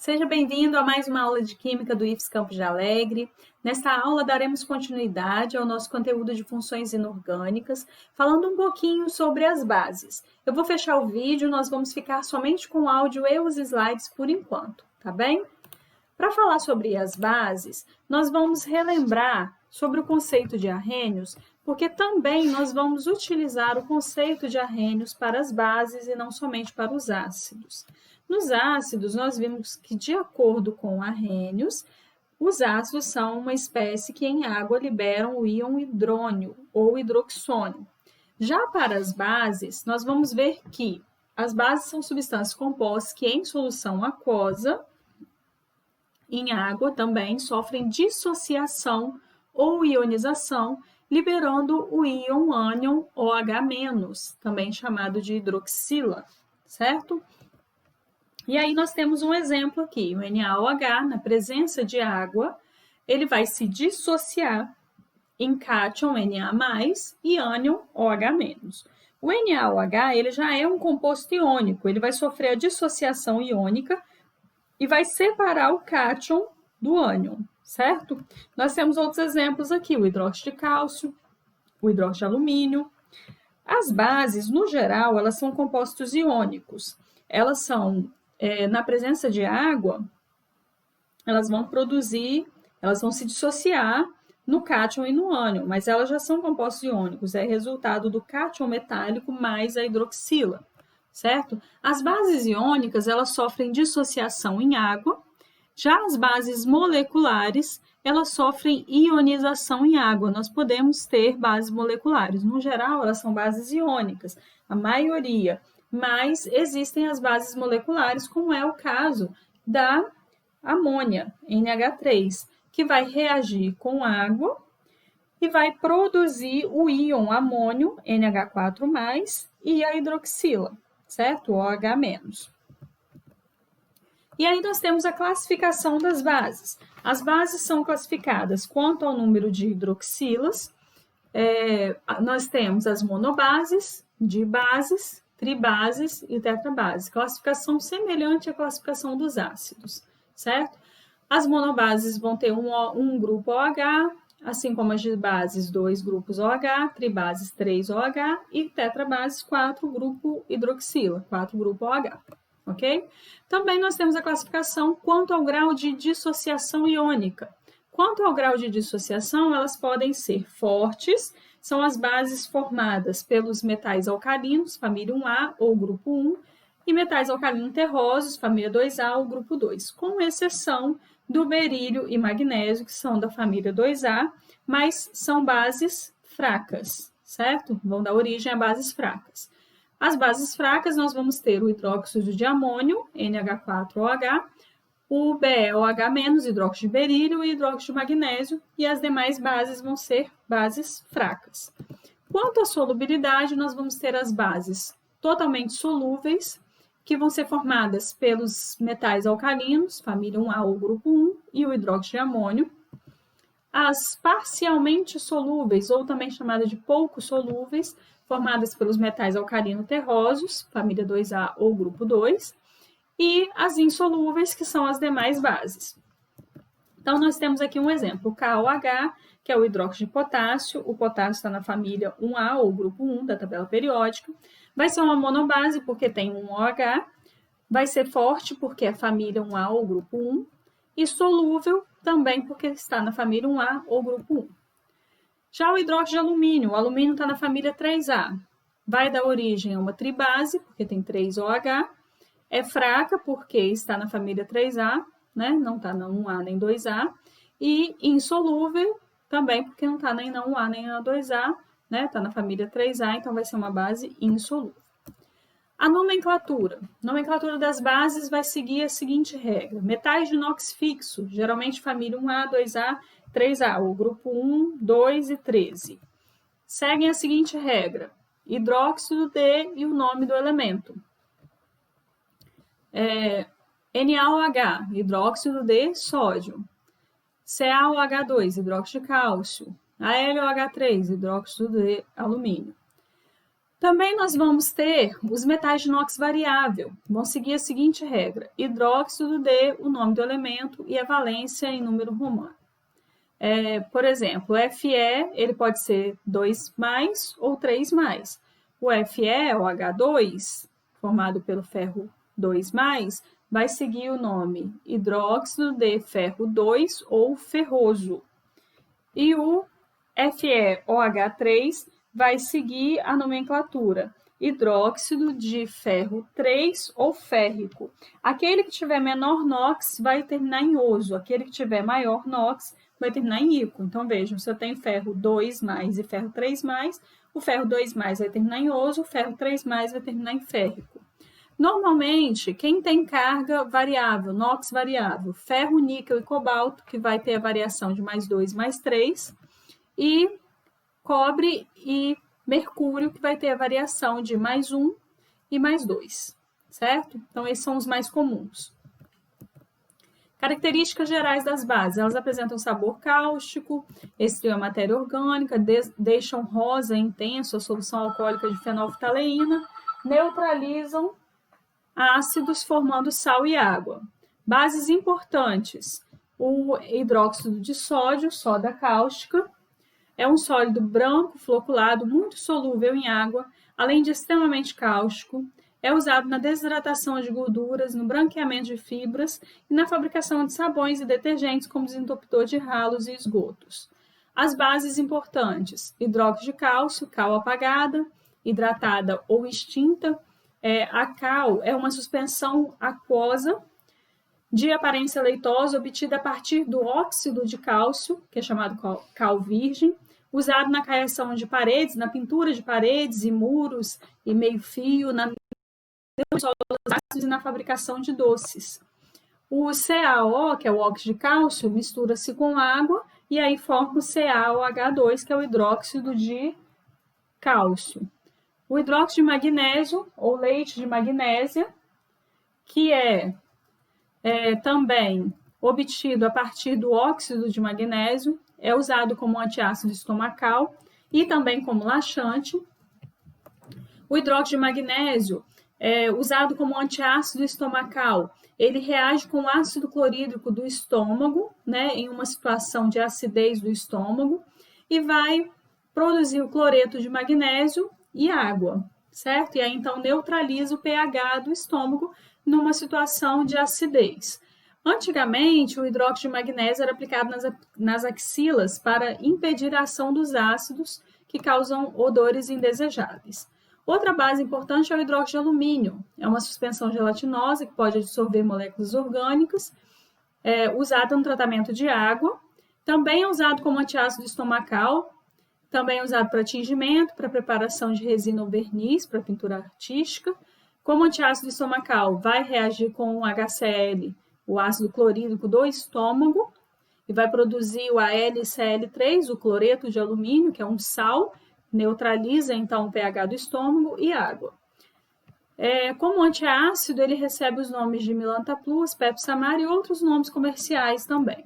Seja bem-vindo a mais uma aula de Química do IFES Campos de Alegre. Nesta aula daremos continuidade ao nosso conteúdo de funções inorgânicas, falando um pouquinho sobre as bases. Eu vou fechar o vídeo, nós vamos ficar somente com o áudio e os slides por enquanto, tá bem? Para falar sobre as bases, nós vamos relembrar sobre o conceito de arrênios, porque também nós vamos utilizar o conceito de arrênios para as bases e não somente para os ácidos. Nos ácidos, nós vimos que, de acordo com arrênios, os ácidos são uma espécie que em água liberam o íon hidrônio ou hidroxônio. Já para as bases, nós vamos ver que as bases são substâncias compostas que em solução aquosa, em água também, sofrem dissociação ou ionização, liberando o íon ânion OH-, também chamado de hidroxila, certo? E aí nós temos um exemplo aqui, o NaOH, na presença de água, ele vai se dissociar em cátion Na+, e ânion OH-. O NaOH, ele já é um composto iônico, ele vai sofrer a dissociação iônica e vai separar o cátion do ânion, certo? Nós temos outros exemplos aqui, o hidróxido de cálcio, o hidróxido de alumínio. As bases, no geral, elas são compostos iônicos. Elas são, na presença de água, elas vão se dissociar no cátion e no ânion, mas elas já são compostos iônicos, é resultado do cátion metálico mais a hidroxila, certo? As bases iônicas, elas sofrem dissociação em água, já as bases moleculares, elas sofrem ionização em água. Nós podemos ter bases moleculares. No geral, elas são bases iônicas, a maioria. Mas existem as bases moleculares, como é o caso da amônia, NH3, que vai reagir com água e vai produzir o íon amônio, NH4+, e a hidroxila, certo? OH-. E aí nós temos a classificação das bases. As bases são classificadas quanto ao número de hidroxilas. Nós temos as monobases, dibases, tribases e tetrabases. Classificação semelhante à classificação dos ácidos, certo? As monobases vão ter um grupo OH, assim como as dibases, 2 grupos OH, tribases, 3 OH e tetrabases, 4 grupo hidroxila, 4 grupo OH. Ok? Também nós temos a classificação quanto ao grau de dissociação iônica. Quanto ao grau de dissociação, elas podem ser fortes, são as bases formadas pelos metais alcalinos, família 1A ou grupo 1, e metais alcalinos terrosos, família 2A ou grupo 2, com exceção do berílio e magnésio, que são da família 2A, mas são bases fracas, certo? Vão dar origem a bases fracas. As bases fracas, nós vamos ter o hidróxido de amônio, NH4OH, o BeOH-, hidróxido de berílio e hidróxido de magnésio, e as demais bases vão ser bases fracas. Quanto à solubilidade, nós vamos ter as bases totalmente solúveis, que vão ser formadas pelos metais alcalinos, família 1A ou grupo 1, e o hidróxido de amônio. As parcialmente solúveis, ou também chamadas de pouco solúveis, formadas pelos metais alcalino terrosos, família 2A ou grupo 2, e as insolúveis, que são as demais bases. Então, nós temos aqui um exemplo, o KOH, que é o hidróxido de potássio, o potássio está na família 1A ou grupo 1 da tabela periódica, vai ser uma monobase porque tem um OH, vai ser forte porque é família 1A ou grupo 1, e solúvel também porque está na família 1A ou grupo 1. Já o hidróxido de alumínio, o alumínio está na família 3A, vai dar origem a uma tribase, porque tem 3 OH, é fraca porque está na família 3A, né? Não está na 1A nem 2A, e insolúvel também porque não está nem na 1A nem na 2A, né? Está na família 3A, então vai ser uma base insolúvel. A nomenclatura. A nomenclatura das bases vai seguir a seguinte regra. Metais de inox fixo, geralmente família 1A, 2A, 3A, o grupo 1, 2 e 13. Seguem a seguinte regra. Hidróxido de e o nome do elemento. NaOH, hidróxido de sódio. CaOH2, hidróxido de cálcio. AlOH3, hidróxido de alumínio. Também nós vamos ter os metais de inox variável. Vão seguir a seguinte regra: hidróxido de o nome do elemento e a valência em número romano. Por exemplo, o Fe ele pode ser 2+ ou 3+. O Fe, o H2, formado pelo ferro 2+, vai seguir o nome hidróxido de ferro 2 ou ferroso. E o FeOH3 vai seguir a nomenclatura hidróxido de ferro 3 ou férrico. Aquele que tiver menor NOx vai terminar em oso, aquele que tiver maior NOx vai terminar em ico. Então, vejam, se eu tenho ferro 2+ e ferro 3+, o ferro 2+ vai terminar em oso, o ferro 3+ vai terminar em férrico. Normalmente, quem tem carga variável, NOx variável, ferro, níquel e cobalto, que vai ter a variação de +2, +3, e cobre e mercúrio, que vai ter a variação de +1 e +2, certo? Então, esses são os mais comuns. Características gerais das bases. Elas apresentam sabor cáustico, extriam a matéria orgânica, deixam rosa intenso a solução alcoólica de fenolftaleína, neutralizam ácidos formando sal e água. Bases importantes. O hidróxido de sódio, soda cáustica, é um sólido branco, floculado, muito solúvel em água, além de extremamente cáustico. É usado na desidratação de gorduras, no branqueamento de fibras e na fabricação de sabões e detergentes como desentupidor de ralos e esgotos. As bases importantes: hidróxido de cálcio, cal apagada, hidratada ou extinta. A cal é uma suspensão aquosa de aparência leitosa obtida a partir do óxido de cálcio, que é chamado cal virgem, usado na caiação de paredes, na pintura de paredes e muros e meio-fio, na e na fabricação de doces. O CaO, que é o óxido de cálcio, mistura-se com água e aí forma o CaOH2, que é o hidróxido de cálcio. O hidróxido de magnésio, ou leite de magnésia, que é também obtido a partir do óxido de magnésio, é usado como antiácido estomacal e também como laxante. O hidróxido de magnésio é usado como antiácido estomacal. Ele reage com o ácido clorídrico do estômago, né, em uma situação de acidez do estômago, e vai produzir o cloreto de magnésio e água, certo? E aí, então, neutraliza o pH do estômago numa situação de acidez. Antigamente, o hidróxido de magnésio era aplicado nas axilas para impedir a ação dos ácidos que causam odores indesejáveis. Outra base importante é o hidróxido de alumínio. É uma suspensão gelatinosa que pode absorver moléculas orgânicas, usada no tratamento de água. Também é usado como antiácido estomacal, também é usado para tingimento, para preparação de resina ou verniz, para pintura artística. Como antiácido estomacal, vai reagir com o HCl, o ácido clorídrico do estômago, e vai produzir o AlCl3, o cloreto de alumínio, que é um sal, neutraliza então o pH do estômago e água. Como antiácido, ele recebe os nomes de Milanta Plus, Pepsamar e outros nomes comerciais também.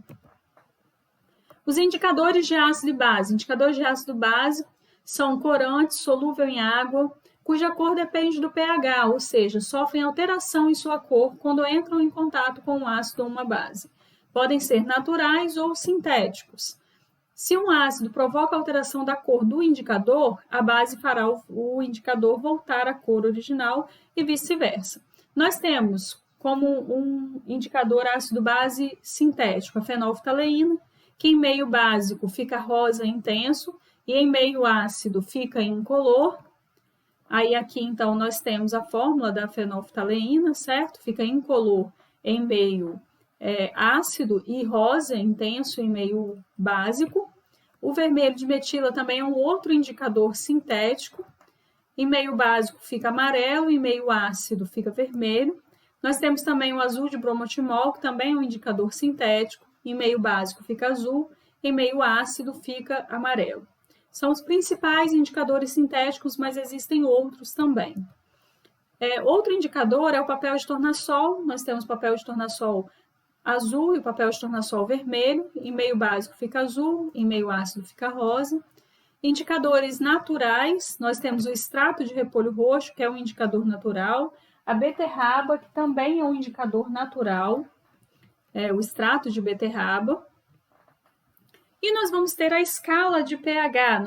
Os indicadores de ácido e base. Indicadores de ácido e base são corantes, solúvel em água, cuja cor depende do pH, ou seja, sofrem alteração em sua cor quando entram em contato com um ácido ou uma base. Podem ser naturais ou sintéticos. Se um ácido provoca alteração da cor do indicador, a base fará o indicador voltar à cor original e vice-versa. Nós temos como um indicador ácido-base sintético a fenolftaleína, que em meio básico fica rosa intenso e em meio ácido fica incolor. Aí aqui então nós temos a fórmula da fenolftaleína, certo? Fica incolor em meio ácido e rosa intenso em meio básico. O vermelho de metila também é um outro indicador sintético. Em meio básico fica amarelo, em meio ácido fica vermelho. Nós temos também o azul de bromotimol, que também é um indicador sintético. Em meio básico fica azul, em meio ácido fica amarelo. São os principais indicadores sintéticos, mas existem outros também. Outro indicador é o papel de tornassol. Nós temos papel de tornassol azul e o papel de tornassol vermelho. Em meio básico fica azul, em meio ácido fica rosa. Indicadores naturais, nós temos o extrato de repolho roxo, que é um indicador natural, a beterraba, que também é um indicador natural, o extrato de beterraba. E nós vamos ter a escala de pH.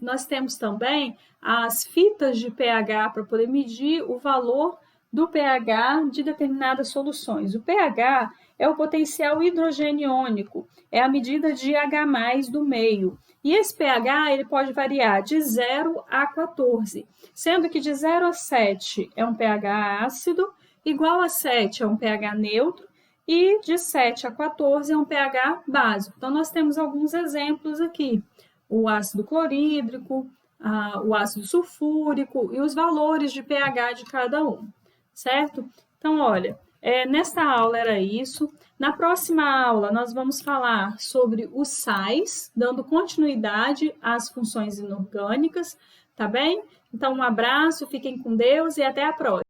Nós temos também as fitas de pH para poder medir o valor do pH de determinadas soluções. O pH é o potencial hidrogeniônico, é a medida de H+ do meio. E esse pH ele pode variar de 0 a 14, sendo que de 0 a 7 é um pH ácido, igual a 7 é um pH neutro, e de 7 a 14 é um pH básico. Então, nós temos alguns exemplos aqui. O ácido clorídrico, o ácido sulfúrico e os valores de pH de cada um, certo? Então, olha, nesta aula era isso. Na próxima aula, nós vamos falar sobre os sais, dando continuidade às funções inorgânicas, tá bem? Então, um abraço, fiquem com Deus e até a próxima.